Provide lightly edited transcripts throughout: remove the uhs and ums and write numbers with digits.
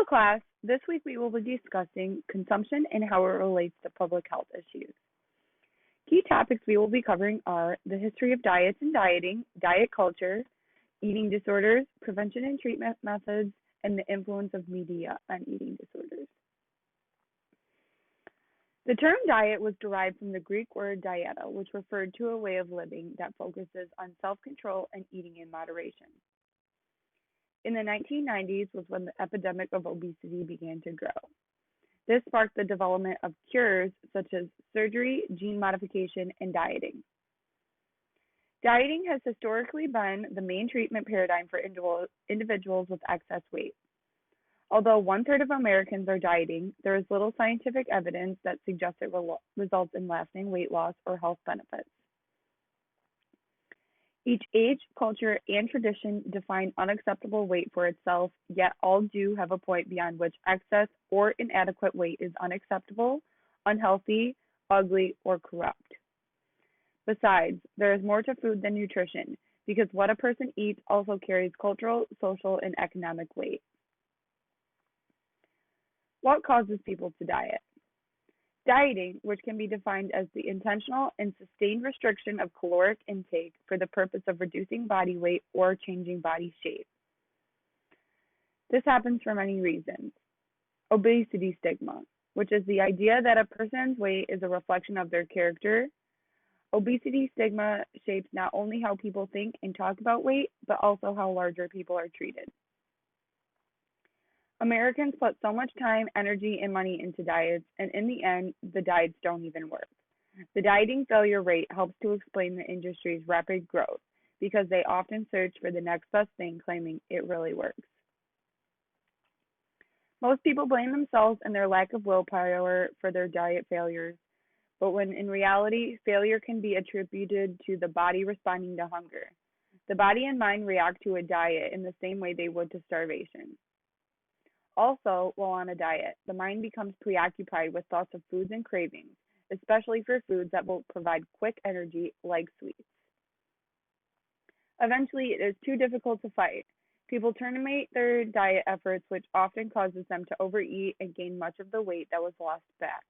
class. This week we will be discussing consumption and how it relates to public health issues. Key topics we will be covering are the history of diets and dieting, diet culture, eating disorders, prevention and treatment methods, and the influence of media on eating disorders. The term diet was derived from the Greek word dieta, which referred to a way of living that focuses on self-control and eating in moderation. In the 1990s was when the epidemic of obesity began to grow. This sparked the development of cures such as surgery, gene modification, and dieting. Dieting has historically been the main treatment paradigm for individuals with excess weight. Although 1/3 of Americans are dieting, there is little scientific evidence that suggests it results in lasting weight loss or health benefits. Each age, culture, and tradition define unacceptable weight for itself, yet all do have a point beyond which excess or inadequate weight is unacceptable, unhealthy, ugly, or corrupt. Besides, there is more to food than nutrition, because what a person eats also carries cultural, social, and economic weight. What causes people to diet? Dieting, which can be defined as the intentional and sustained restriction of caloric intake for the purpose of reducing body weight or changing body shape. This happens for many reasons. Obesity stigma, which is the idea that a person's weight is a reflection of their character. Obesity stigma shapes not only how people think and talk about weight, but also how larger people are treated. Americans put so much time, energy, and money into diets, and in the end, the diets don't even work. The dieting failure rate helps to explain the industry's rapid growth because they often search for the next best thing, claiming it really works. Most people blame themselves and their lack of willpower for their diet failures, but when in reality, failure can be attributed to the body responding to hunger. The body and mind react to a diet in the same way they would to starvation. Also, while on a diet, the mind becomes preoccupied with thoughts of foods and cravings, especially for foods that will provide quick energy like sweets. Eventually, it is too difficult to fight. People terminate their diet efforts, which often causes them to overeat and gain much of the weight that was lost back.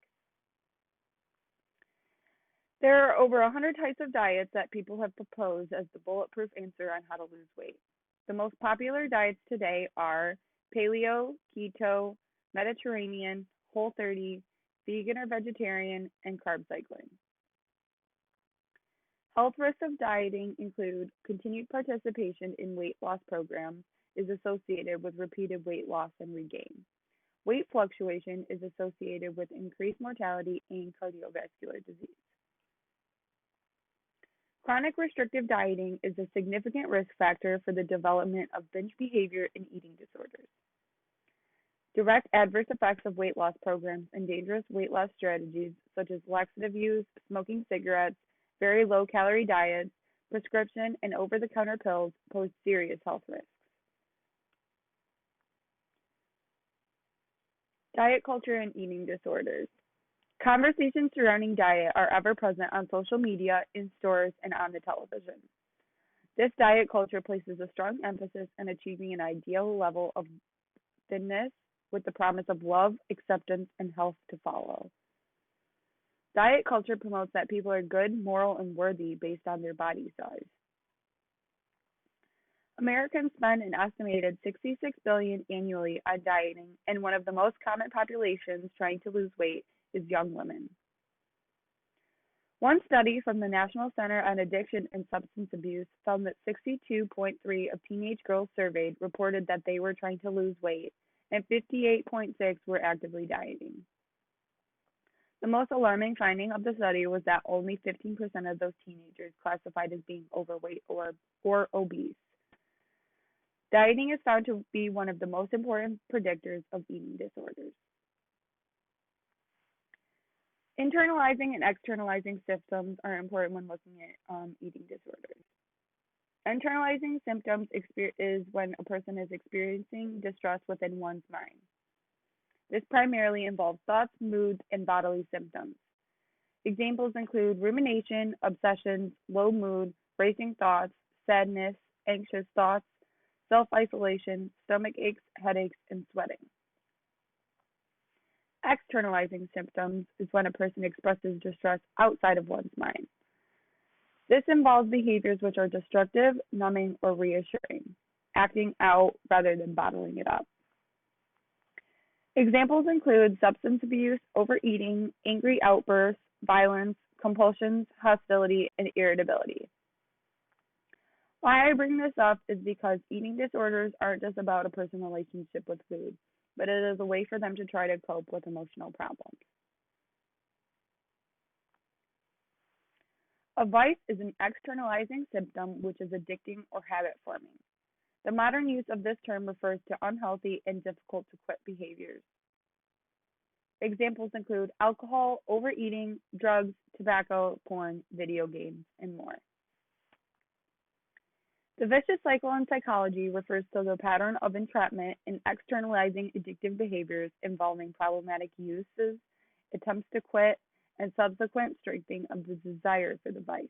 There are over 100 types of diets that people have proposed as the bulletproof answer on how to lose weight. The most popular diets today are paleo, keto, Mediterranean, Whole30, vegan or vegetarian, and carb cycling. Health risks of dieting include continued participation in weight loss programs is associated with repeated weight loss and regain. Weight fluctuation is associated with increased mortality and cardiovascular disease. Chronic restrictive dieting is a significant risk factor for the development of binge behavior and eating disorders. Direct adverse effects of weight loss programs and dangerous weight loss strategies such as laxative use, smoking cigarettes, very low-calorie diets, prescription and over-the-counter pills pose serious health risks. Diet culture and eating disorders. Conversations surrounding diet are ever present on social media, in stores, and on the television. This diet culture places a strong emphasis on achieving an ideal level of thinness with the promise of love, acceptance, and health to follow. Diet culture promotes that people are good, moral, and worthy based on their body size. Americans spend an estimated $66 billion annually on dieting, and one of the most common populations trying to lose weight is young women. One study from the National Center on Addiction and Substance Abuse found that 62.3% of teenage girls surveyed reported that they were trying to lose weight, and 58.6% were actively dieting. The most alarming finding of the study was that only 15% of those teenagers classified as being overweight or obese. Dieting is found to be one of the most important predictors of eating disorders. Internalizing and externalizing symptoms are important when looking at eating disorders. Internalizing symptoms is when a person is experiencing distress within one's mind. This primarily involves thoughts, moods, and bodily symptoms. Examples include rumination, obsessions, low mood, racing thoughts, sadness, anxious thoughts, self-isolation, stomach aches, headaches, and sweating. Externalizing symptoms is when a person expresses distress outside of one's mind. This involves behaviors which are destructive, numbing, or reassuring, acting out rather than bottling it up. Examples include substance abuse, overeating, angry outbursts, violence, compulsions, hostility, and irritability. Why I bring this up is because eating disorders aren't just about a person's relationship with food, but it is a way for them to try to cope with emotional problems. A vice is an externalizing symptom which is addicting or habit forming. The modern use of this term refers to unhealthy and difficult to quit behaviors. Examples include alcohol, overeating, drugs, tobacco, porn, video games, and more. The vicious cycle in psychology refers to the pattern of entrapment in externalizing addictive behaviors involving problematic uses, attempts to quit, and subsequent strengthening of the desire for the vice.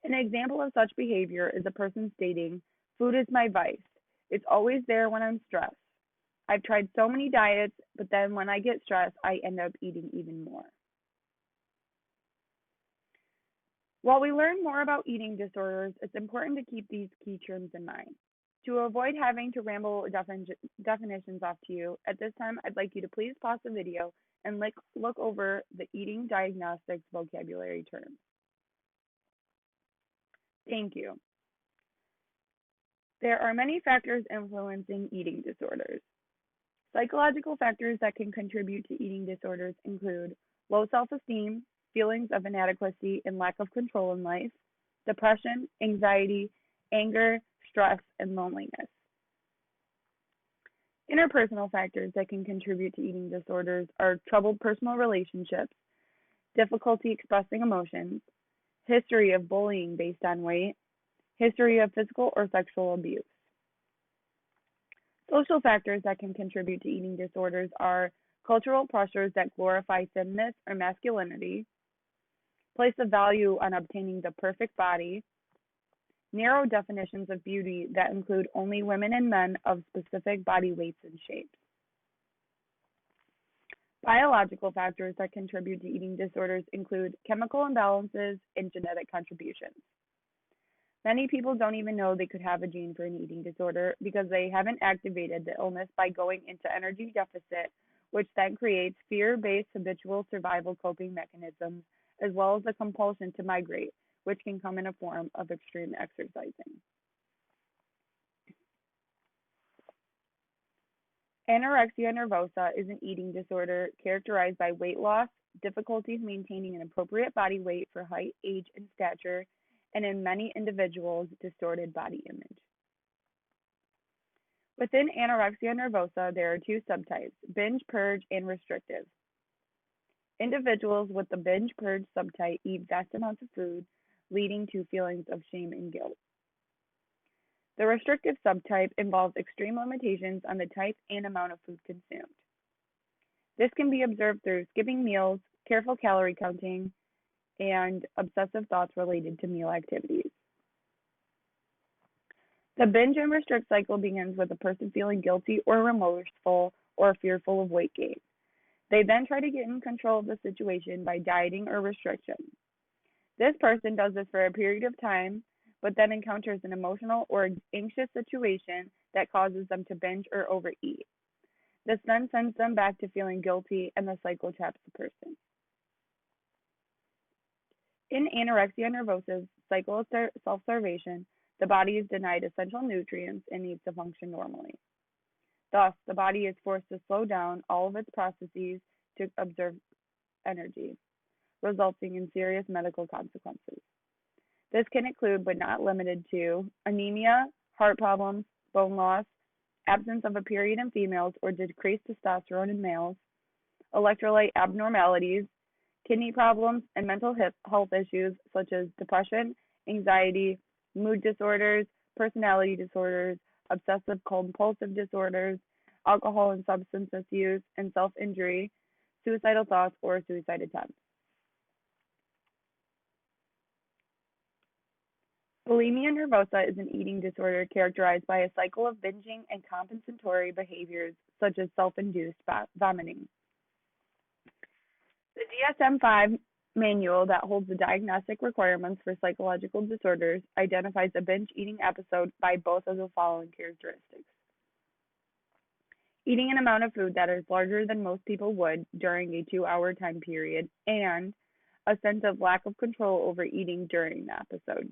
An example of such behavior is a person stating, "Food is my vice. It's always there when I'm stressed. I've tried so many diets, but then when I get stressed, I end up eating even more." While we learn more about eating disorders, it's important to keep these key terms in mind. To avoid having to ramble definitions off to you, at this time I'd like you to please pause the video and look over the eating diagnostics vocabulary terms. Thank you. There are many factors influencing eating disorders. Psychological factors that can contribute to eating disorders include low self-esteem, feelings of inadequacy and lack of control in life, depression, anxiety, anger, stress, and loneliness. Interpersonal factors that can contribute to eating disorders are troubled personal relationships, difficulty expressing emotions, history of bullying based on weight, history of physical or sexual abuse. Social factors that can contribute to eating disorders are cultural pressures that glorify thinness or masculinity, place a value on obtaining the perfect body, narrow definitions of beauty that include only women and men of specific body weights and shapes. Biological factors that contribute to eating disorders include chemical imbalances and genetic contributions. Many people don't even know they could have a gene for an eating disorder because they haven't activated the illness by going into energy deficit, which then creates fear-based habitual survival coping mechanisms, as well as the compulsion to migrate, which can come in a form of extreme exercising. Anorexia nervosa is an eating disorder characterized by weight loss, difficulties maintaining an appropriate body weight for height, age, and stature, and in many individuals, distorted body image. Within anorexia nervosa, there are two subtypes, binge, purge, and restrictive. Individuals with the binge purge subtype eat vast amounts of food, leading to feelings of shame and guilt. The restrictive subtype involves extreme limitations on the type and amount of food consumed. This can be observed through skipping meals, careful calorie counting, and obsessive thoughts related to meal activities. The binge and restrict cycle begins with a person feeling guilty or remorseful or fearful of weight gain. They then try to get in control of the situation by dieting or restriction. This person does this for a period of time, but then encounters an emotional or anxious situation that causes them to binge or overeat. This then sends them back to feeling guilty, and the cycle traps the person. In anorexia nervosa's cycle of self-starvation, the body is denied essential nutrients and needs to function normally. Thus, the body is forced to slow down all of its processes to observe energy, resulting in serious medical consequences. This can include, but not limited to, anemia, heart problems, bone loss, absence of a period in females or decreased testosterone in males, electrolyte abnormalities, kidney problems, and mental health issues such as depression, anxiety, mood disorders, personality disorders, obsessive compulsive disorders, alcohol and substance misuse, and self-injury, suicidal thoughts, or suicide attempts. Bulimia nervosa is an eating disorder characterized by a cycle of binging and compensatory behaviors such as self-induced vomiting. The DSM-5 manual that holds the diagnostic requirements for psychological disorders identifies a binge eating episode by both of the following characteristics: eating an amount of food that is larger than most people would during a 2-hour time period, and a sense of lack of control over eating during the episode,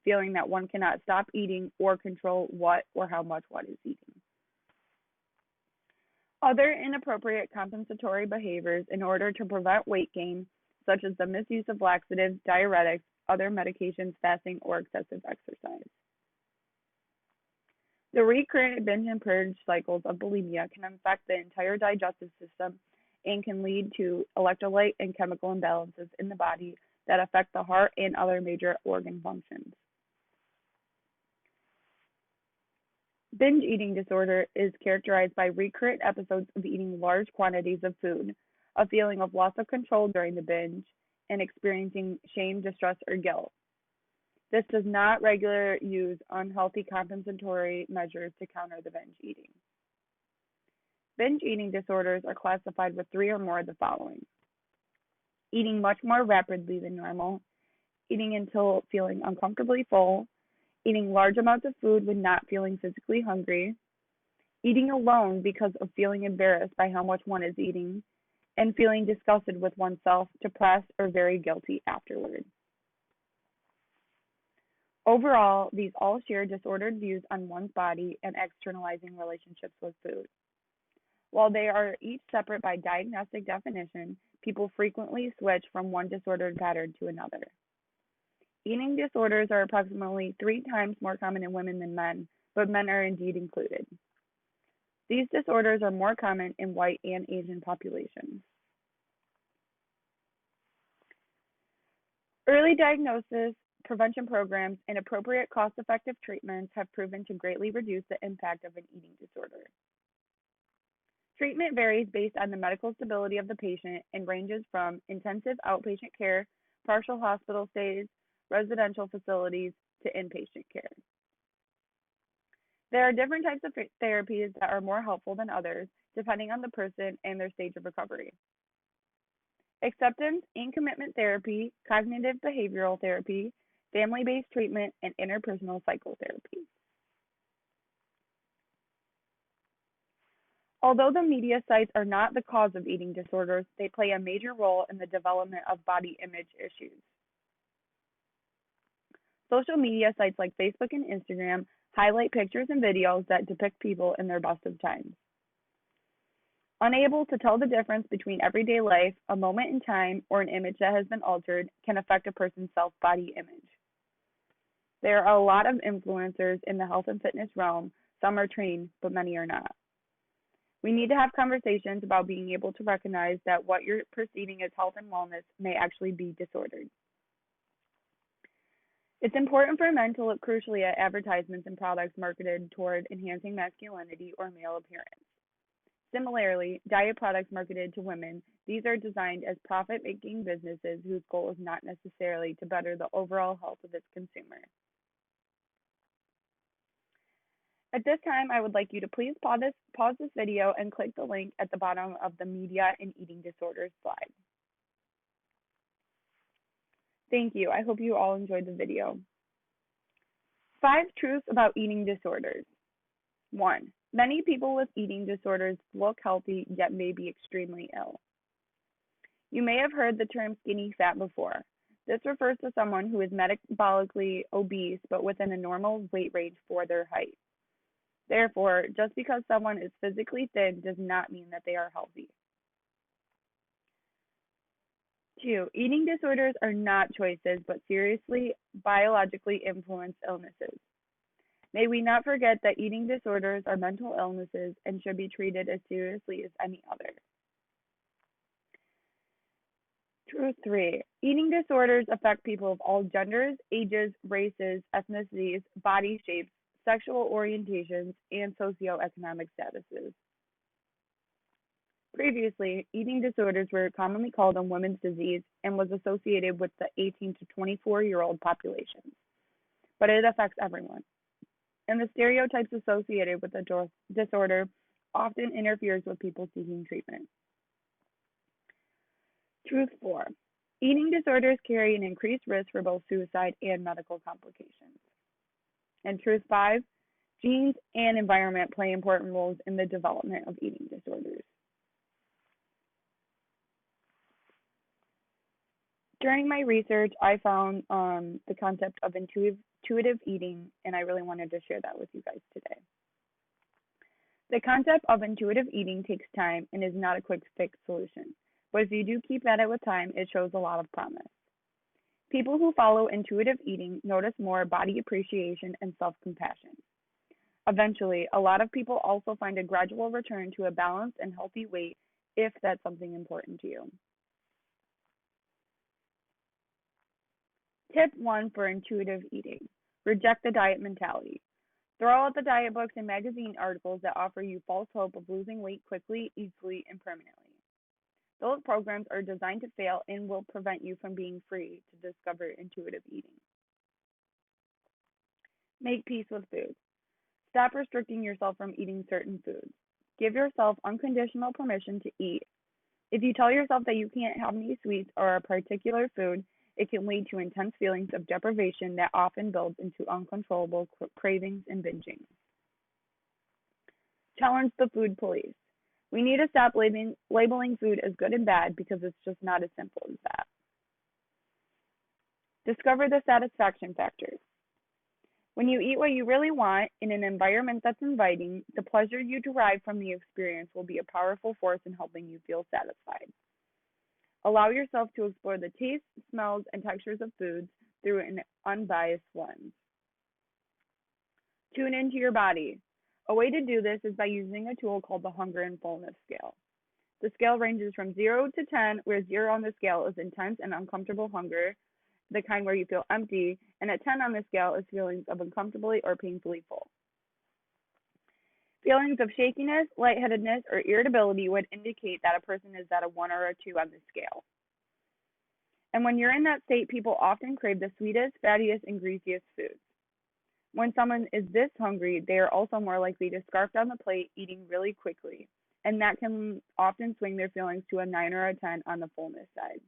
feeling that one cannot stop eating or control what or how much one is eating. Other inappropriate compensatory behaviors in order to prevent weight gain, such as the misuse of laxatives, diuretics, other medications, fasting, or excessive exercise. The recurrent binge and purge cycles of bulimia can affect the entire digestive system and can lead to electrolyte and chemical imbalances in the body that affect the heart and other major organ functions. Binge eating disorder is characterized by recurrent episodes of eating large quantities of food, a feeling of loss of control during the binge, and experiencing shame, distress, or guilt. This does not regularly use unhealthy compensatory measures to counter the binge eating. Binge eating disorders are classified with 3 or more of the following: eating much more rapidly than normal, eating until feeling uncomfortably full, eating large amounts of food when not feeling physically hungry, eating alone because of feeling embarrassed by how much one is eating, and feeling disgusted with oneself, depressed, or very guilty afterward. Overall, these all share disordered views on one's body and externalizing relationships with food. While they are each separate by diagnostic definition, people frequently switch from one disordered pattern to another. Eating disorders are approximately 3 times more common in women than men, but men are indeed included. These disorders are more common in white and Asian populations. Early diagnosis, prevention programs, and appropriate cost-effective treatments have proven to greatly reduce the impact of an eating disorder. Treatment varies based on the medical stability of the patient and ranges from intensive outpatient care, partial hospital stays, residential facilities, to inpatient care. There are different types of therapies that are more helpful than others, depending on the person and their stage of recovery. Acceptance and commitment therapy, cognitive behavioral therapy, family-based treatment, and interpersonal psychotherapy. Although the media sites are not the cause of eating disorders, they play a major role in the development of body image issues. Social media sites like Facebook and Instagram highlight pictures and videos that depict people in their best of times. Unable to tell the difference between everyday life, a moment in time, or an image that has been altered can affect a person's self-body image. There are a lot of influencers in the health and fitness realm. Some are trained, but many are not. We need to have conversations about being able to recognize that what you're perceiving as health and wellness may actually be disordered. It's important for men to look crucially at advertisements and products marketed toward enhancing masculinity or male appearance. Similarly, diet products marketed to women, these are designed as profit-making businesses whose goal is not necessarily to better the overall health of its consumer. At this time, I would like you to please pause this video and click the link at the bottom of the media and eating disorders slide. Thank you. I hope you all enjoyed the video. 5 truths about eating disorders. 1. Many people with eating disorders look healthy yet may be extremely ill. You may have heard the term skinny fat before. This refers to someone who is metabolically obese but within a normal weight range for their height. Therefore, just because someone is physically thin does not mean that they are healthy. 2. Eating disorders are not choices, but seriously biologically influenced illnesses. May we not forget that eating disorders are mental illnesses and should be treated as seriously as any other. Truth 3. Eating disorders affect people of all genders, ages, races, ethnicities, body shapes, sexual orientations, and socioeconomic statuses. Previously, eating disorders were commonly called a women's disease and was associated with the 18 to 24-year-old population. but it affects everyone. And the stereotypes associated with the disorder often interferes with people seeking treatment. Truth 4. Eating disorders carry an increased risk for both suicide and medical complications. And truth 5. Genes and environment play important roles in the development of eating disorders. During my research, I found the concept of intuitive eating, and I really wanted to share that with you guys today. The concept of intuitive eating takes time and is not a quick fix solution, but if you do keep at it with time, it shows a lot of promise. People who follow intuitive eating notice more body appreciation and self-compassion. Eventually, a lot of people also find a gradual return to a balanced and healthy weight if that's something important to you. Tip 1 for intuitive eating. Reject the diet mentality. Throw out the diet books and magazine articles that offer you false hope of losing weight quickly, easily, and permanently. Those programs are designed to fail and will prevent you from being free to discover intuitive eating. Make peace with food. Stop restricting yourself from eating certain foods. Give yourself unconditional permission to eat. If you tell yourself that you can't have any sweets or a particular food, it can lead to intense feelings of deprivation that often builds into uncontrollable cravings and binging. Challenge the food police. We need to stop labeling food as good and bad because it's just not as simple as that. Discover the satisfaction factors. When you eat what you really want in an environment that's inviting, the pleasure you derive from the experience will be a powerful force in helping you feel satisfied. Allow yourself to explore the tastes, smells, and textures of foods through an unbiased lens. Tune into your body. A way to do this is by using a tool called the Hunger and Fullness Scale. The scale ranges from 0 to 10, where 0 on the scale is intense and uncomfortable hunger, the kind where you feel empty, and at 10 on the scale is feelings of uncomfortably or painfully full. Feelings of shakiness, lightheadedness, or irritability would indicate that a person is at a 1 or a 2 on the scale. And when you're in that state, people often crave the sweetest, fattiest, and greasiest foods. When someone is this hungry, they are also more likely to scarf down the plate, eating really quickly, and that can often swing their feelings to a 9 or a 10 on the fullness side.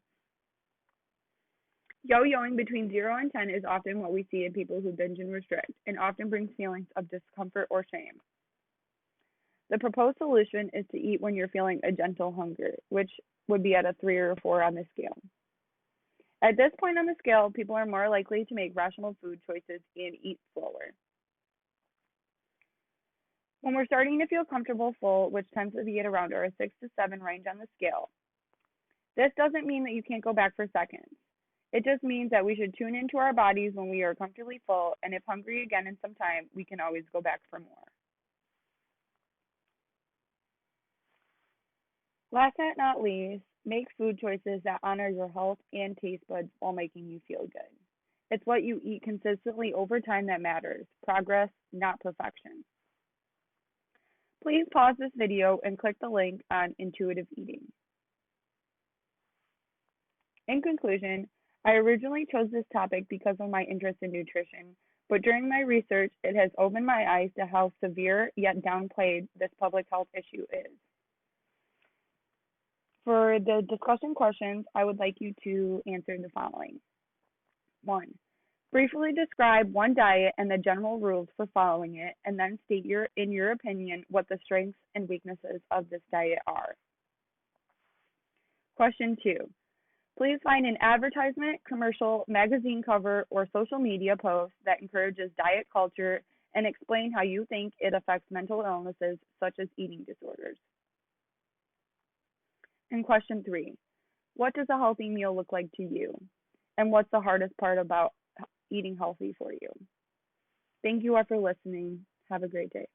Yo-yoing between 0 and 10 is often what we see in people who binge and restrict, and often brings feelings of discomfort or shame. The proposed solution is to eat when you're feeling a gentle hunger, which would be at a 3 or a 4 on the scale. At this point on the scale, people are more likely to make rational food choices and eat slower. When we're starting to feel comfortable full, which tends to be at around our 6 to 7 range on the scale, this doesn't mean that you can't go back for seconds. It just means that we should tune into our bodies when we are comfortably full, and if hungry again in some time, we can always go back for more. Last but not least, make food choices that honor your health and taste buds while making you feel good. It's what you eat consistently over time that matters. Progress, not perfection. Please pause this video and click the link on intuitive eating. In conclusion, I originally chose this topic because of my interest in nutrition, but during my research, it has opened my eyes to how severe yet downplayed this public health issue is. For the discussion questions, I would like you to answer the following. 1. Briefly describe one diet and the general rules for following it, and then state in your opinion what the strengths and weaknesses of this diet are. Question 2. Please find an advertisement, commercial, magazine cover, or social media post that encourages diet culture and explain how you think it affects mental illnesses such as eating disorders. And question 3, what does a healthy meal look like to you? And what's the hardest part about eating healthy for you? Thank you all for listening. Have a great day.